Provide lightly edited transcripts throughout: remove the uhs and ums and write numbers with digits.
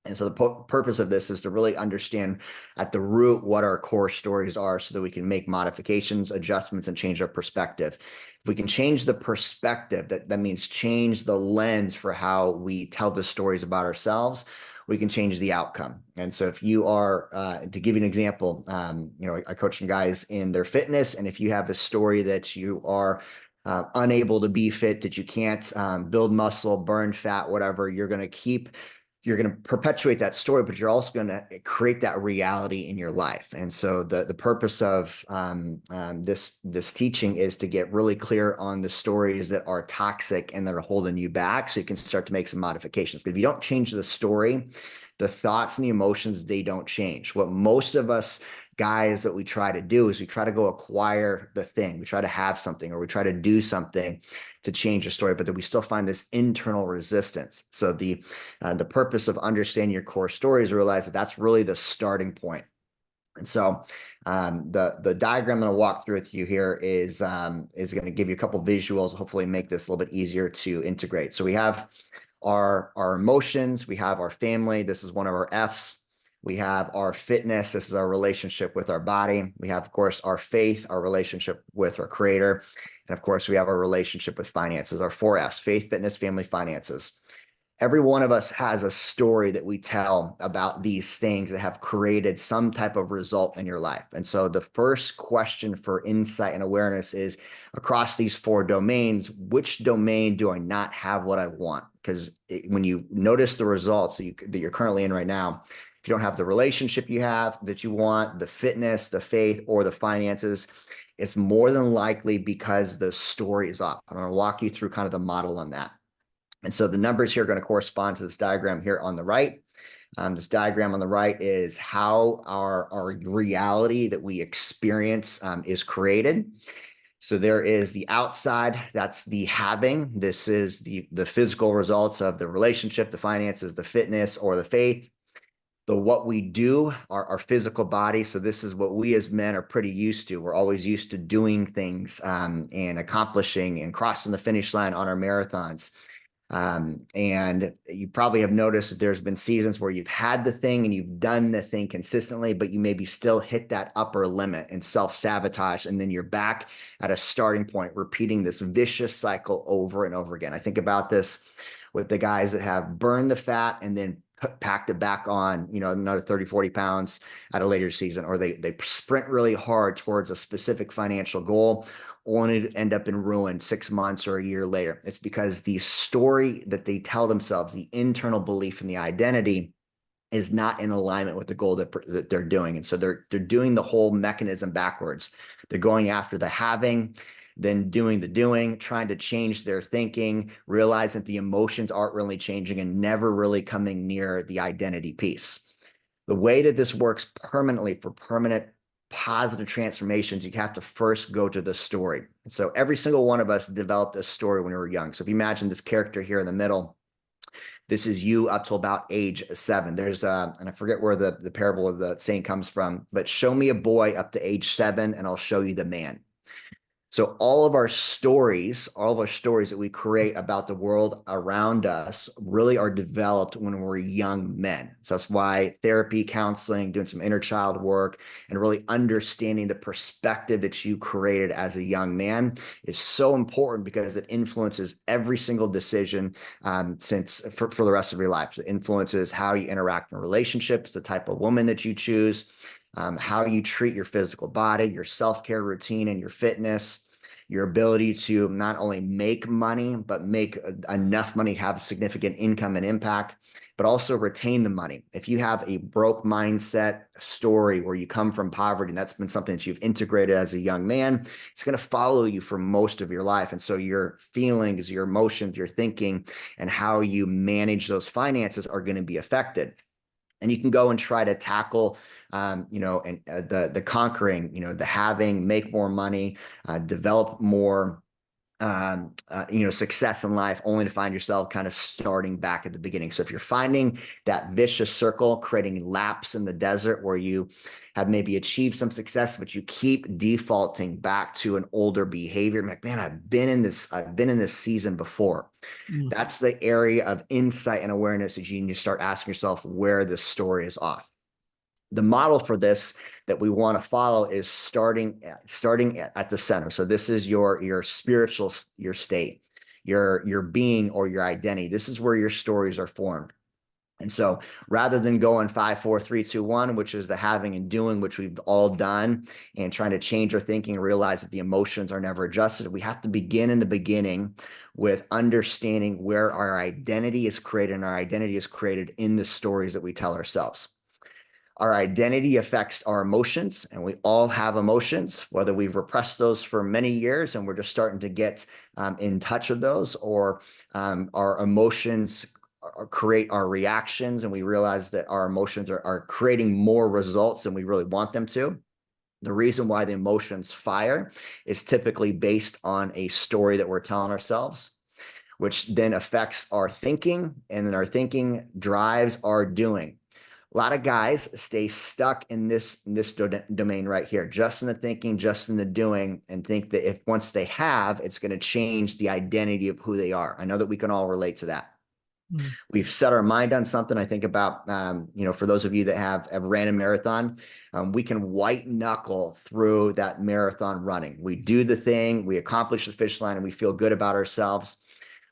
And so the purpose of this is to really understand at the root what our core stories are so that we can make modifications, adjustments, and change our perspective. If we can change the perspective, that means change the lens for how we tell the stories about ourselves, we can change the outcome. And so if you are, to give you an example, I coach some guys in their fitness, and if you have a story that you are unable to be fit, that you can't build muscle, burn fat, whatever, you're going to perpetuate that story, but you're also going to create that reality in your life. And so the purpose of this teaching is to get really clear on the stories that are toxic and that are holding you back, so you can start to make some modifications. But if you don't change the story, the thoughts and the emotions, they don't change. What most of us guys that we try to do is we try to go acquire the thing. We try to have something, or we try to do something to change the story, but then we still find this internal resistance. So the purpose of understanding your core story is to realize that that's really the starting point. And so the diagram I'm going to walk through with you here is going to give you a couple visuals, hopefully make this a little bit easier to integrate. So we have our emotions, we have our family. This is one of our F's. We have our fitness. This is our relationship with our body. We have, of course, our faith, our relationship with our creator. And of course, we have our relationship with finances, our 4F's: faith, fitness, family, finances. Every one of us has a story that we tell about these things that have created some type of result in your life. And so the first question for insight and awareness is, across these 4 domains, which domain do I not have what I want? Because when you notice the results that you're currently in right now, if you don't have the relationship you have that you want, the fitness, the faith, or the finances, it's more than likely because the story is off. I'm going to walk you through kind of the model on that. And so the numbers here are going to correspond to this diagram here on the right. This diagram on the right is how our reality that we experience is created. So there is the outside, that's the having. This is the physical results of the relationship, the finances, the fitness, or the faith. The what we do, our physical body. So this is what we as men are pretty used to. We're always used to doing things and accomplishing and crossing the finish line on our marathons. And you probably have noticed that there's been seasons where you've had the thing and you've done the thing consistently, but you maybe still hit that upper limit and self-sabotage. And then you're back at a starting point, repeating this vicious cycle over and over again. I think about this with the guys that have burned the fat and then packed it back on, another 30, 40 pounds at a later season, or they sprint really hard towards a specific financial goal, only to end up in ruin 6 months or a year later. It's because the story that they tell themselves, the internal belief and the identity, is not in alignment with the goal that they're doing. And so they're doing the whole mechanism backwards. They're going after the having, then doing the doing, trying to change their thinking, realizing that the emotions aren't really changing and never really coming near the identity piece. The way that this works permanently for permanent positive transformations, you have to first go to the story. And so every single one of us developed a story when we were young. So if you imagine this character here in the middle, this is you up till about age 7. There's and I forget where the parable of the saying comes from, but show me a boy up to age 7 and I'll show you the man. So all of our stories that we create about the world around us really are developed when we're young men. So that's why therapy, counseling, doing some inner child work, and really understanding the perspective that you created as a young man is so important, because it influences every single decision for the rest of your life. It influences how you interact in relationships, the type of woman that you choose, how you treat your physical body, your self-care routine, and your fitness, your ability to not only make money, but make enough money, have significant income and impact, but also retain the money. If you have a broke mindset story where you come from poverty, and that's been something that you've integrated as a young man, it's going to follow you for most of your life. And so your feelings, your emotions, your thinking, and how you manage those finances are going to be affected. And you can go and try to tackle, the conquering, the having, make more money, develop more success in life, only to find yourself kind of starting back at the beginning. So if you're finding that vicious circle, creating laps in the desert where you have maybe achieved some success, but you keep defaulting back to an older behavior, like, man, I've been in this season before. Mm, That's the area of insight and awareness that you need to start asking yourself where the story is off. The model for this that we want to follow is starting at the center. So this is your spiritual, your state, your being or your identity. This is where your stories are formed. And so rather than going 5, 4, 3, 2, 1, which is the having and doing, which we've all done, and trying to change our thinking and realize that the emotions are never adjusted, we have to begin in the beginning with understanding where our identity is created, and our identity is created in the stories that we tell ourselves. Our identity affects our emotions, and we all have emotions, whether we've repressed those for many years and we're just starting to get in touch with those, or our emotions create our reactions, and we realize that our emotions are creating more results than we really want them to. The reason why the emotions fire is typically based on a story that we're telling ourselves, which then affects our thinking, and then our thinking drives our doing. A lot of guys stay stuck in this domain right here, just in the thinking, just in the doing, and think that if once they have, it's going to change the identity of who they are. I know that we can all relate to that. mm, We've set our mind on something. I think about, for those of you that have ran a marathon, we can white knuckle through that marathon running. We do the thing, we accomplish the finish line, and we feel good about ourselves.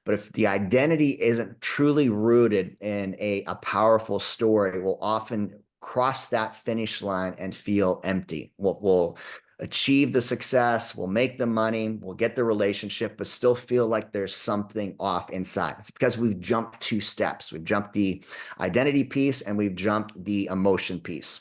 But if the identity isn't truly rooted in a powerful story, we'll often cross that finish line and feel empty. We'll achieve the success, we'll make the money, we'll get the relationship, but still feel like there's something off inside. It's because we've jumped 2 steps. We've jumped the identity piece and we've jumped the emotion piece.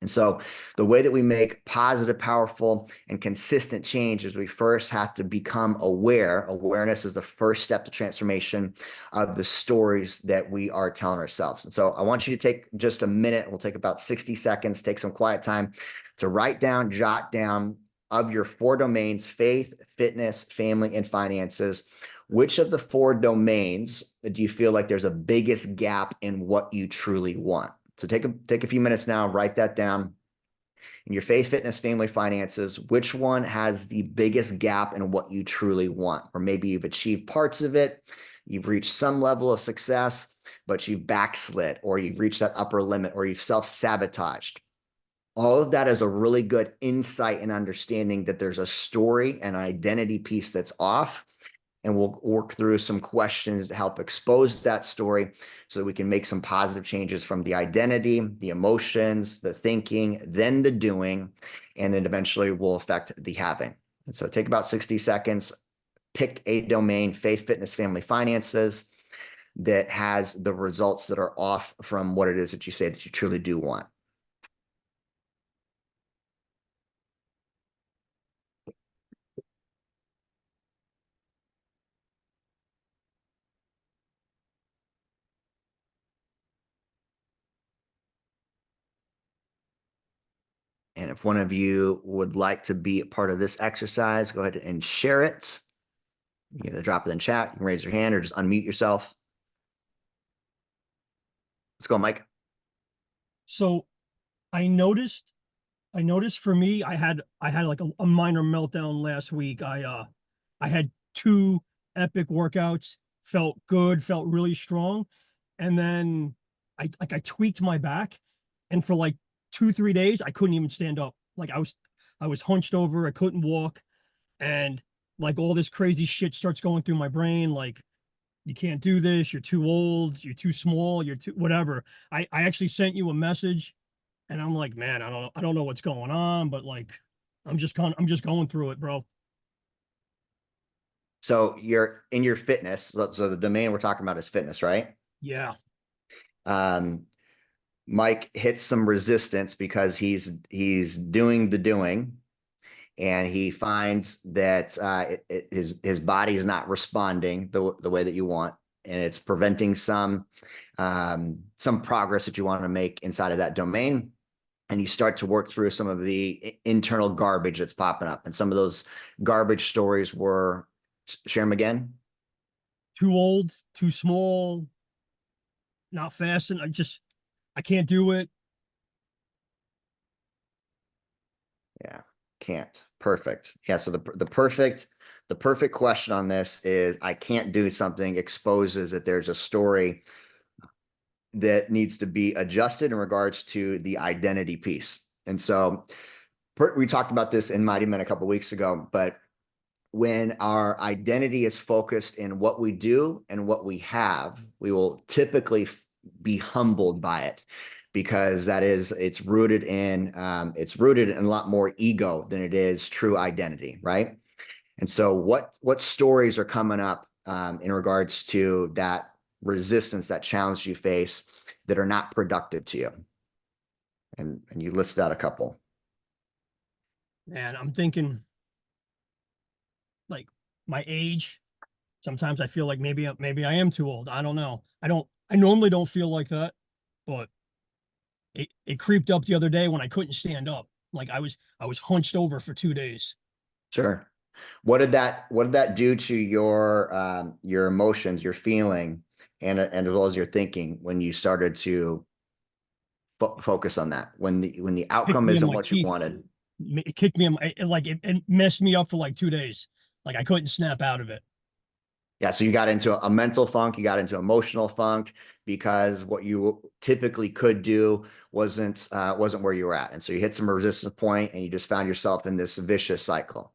And so the way that we make positive, powerful, and consistent change is we first have to become aware. Awareness is the first step to transformation of the stories that we are telling ourselves. And so I want you to take just a minute. We'll take about 60 seconds, take some quiet time to write down, jot down of your 4 domains: faith, fitness, family, and finances. Which of the 4 domains do you feel like there's a biggest gap in what you truly want? So take a few minutes now, write that down. In your faith, fitness, family, finances, which one has the biggest gap in what you truly want? Or maybe you've achieved parts of it, you've reached some level of success, but you've backslid, or you've reached that upper limit, or you've self-sabotaged. All of that is a really good insight and understanding that there's a story and an identity piece that's off. And we'll work through some questions to help expose that story so that we can make some positive changes from the identity, the emotions, the thinking, then the doing, and then eventually will affect the having. And so take about 60 seconds, pick a domain: faith, fitness, family, finances, that has the results that are off from what it is that you say that you truly do want. And if one of you would like to be a part of this exercise, go ahead and share it. You can either drop it in chat, you can raise your hand, or just unmute yourself. Let's go, Mike. So I noticed, I noticed for me, I had like a minor meltdown last week. I had 2 epic workouts, felt good, felt really strong. And then I tweaked my back, and for like 2, 3 days, I couldn't even stand up. Like I was hunched over, I couldn't walk, and like all this crazy shit starts going through my brain, like you can't do this, you're too old, you're too small, you're too whatever. I actually sent you a message, and I'm like, man, I don't know what's going on, but like I'm just going through it, bro. So you're in your fitness. So the domain we're talking about is fitness, right? Yeah. Um, Mike hits some resistance because he's doing the doing, and he finds that his body is not responding the way that you want, and it's preventing some progress that you want to make inside of that domain. And you start to work through some of the internal garbage that's popping up, and some of those garbage stories were Share them again. Too old, too small, not fast, and I can't do it. Yeah, can't. Perfect. Yeah, so the perfect question on this is I can't do something exposes that there's a story that needs to be adjusted in regards to the identity piece. And so we talked about this in Mighty Men a couple of weeks ago, but when our identity is focused in what we do and what we have, we will typically be humbled by it because it's rooted in a lot more ego than it is true identity, right? And so what stories are coming up in regards to that resistance, that challenge you face that are not productive to you? And you list out a couple. And I'm thinking like my age. Sometimes I feel like maybe I am too old. I don't know. I normally don't feel like that, but it creeped up the other day when I couldn't stand up. Like I was hunched over for 2 days. Sure. What did that do to your emotions, your feeling, and as well as your thinking when you started to focus on that when the Kicked outcome me in isn't my what you teeth. wanted? It kicked me in my it messed me up for like 2 days. Like I couldn't snap out of it. Yeah, so you got into a mental funk, you got into emotional funk because what you typically could do wasn't where you were at, and so you hit some resistance point, and you just found yourself in this vicious cycle.